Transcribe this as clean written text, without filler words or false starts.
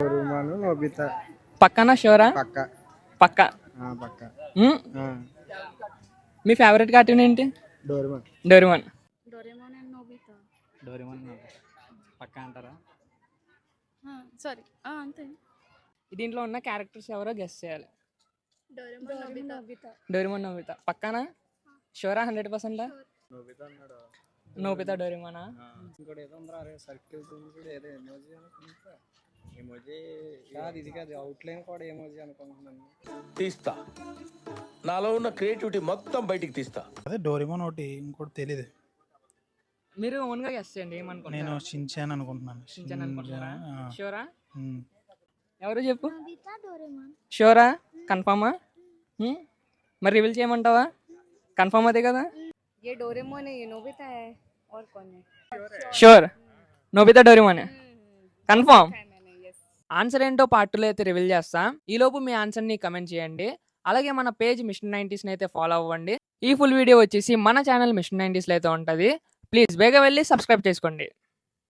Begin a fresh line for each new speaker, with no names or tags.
Doraemon Nobita
పక్కన షోరా
పక్క
పక్క
పక్క
మ్మ్. మీ ఫేవరెట్ కార్టూన్ ఏంటి?
Doraemon
Doraemon.
Doraemon and Nobita.
Doraemon పక్క అంటారా?
సారీ అంతే.
దీంట్లో ఉన్న క్యారెక్టర్స్ ఎవరో గెస్ చేయాలి.
Doraemon Nobita.
డోరేమాన్ నోబితా పక్కన షోరా 100%.
నోబితా అన్నాడు
నోబితా డోరేమానా?
ఇంకోటి ఏదో ఉందా అరే సర్కిల్స్ కూడా ఏదో ఎమోజీ అనుకుంటా. ఎమోజీ కాదు ఇది కాదు అవుట్లైన్ కూడా ఎమోజీ అనుకుంటున్నాను.
తీస్తా, నాలో ఉన్న క్రియేటివిటీ మొత్తం బయటికి తీస్తా.
అదే డోరేమోన్ ఒకటి, ఇంకోటి తెలియదు.
మీరు ఓన్గా గెస్ చేయండి ఏమనుకుంటున్నారు.
నేను షిన్చాన్ అనుకుంటున్నాను.
షిన్చాన్ అనుకుంటున్నారా?
ఆ.
షోరా?
ఉమ్.
ఎవరు చెప్పు. షోరా? కన్ఫామా? మరి రివీల్ చేయమంటావా? కన్ఫామ్ అదే కదా?
ये डोरेमोन है, ये नोबिता है, और कौन है?
Sure Nobita Doraemon confirm.
मैंने यस.
ఆన్సర్ ఏంటో పార్ట్ 2లో అయితే రివీల్ చేస్తా. ఈలోపు మీ ఆన్సర్ని కమెంట్ చేయండి. అలాగే మన పేజ్ మిషన్ 90s అయితే ఫాలో అవ్వండి. ఈ ఫుల్ వీడియో వచ్చేసి మన ఛానల్ మిషన్ 90s అయితే ఉంటుంది. ప్లీజ్ బేగా వెళ్ళి సబ్స్క్రైబ్ చేసుకోండి.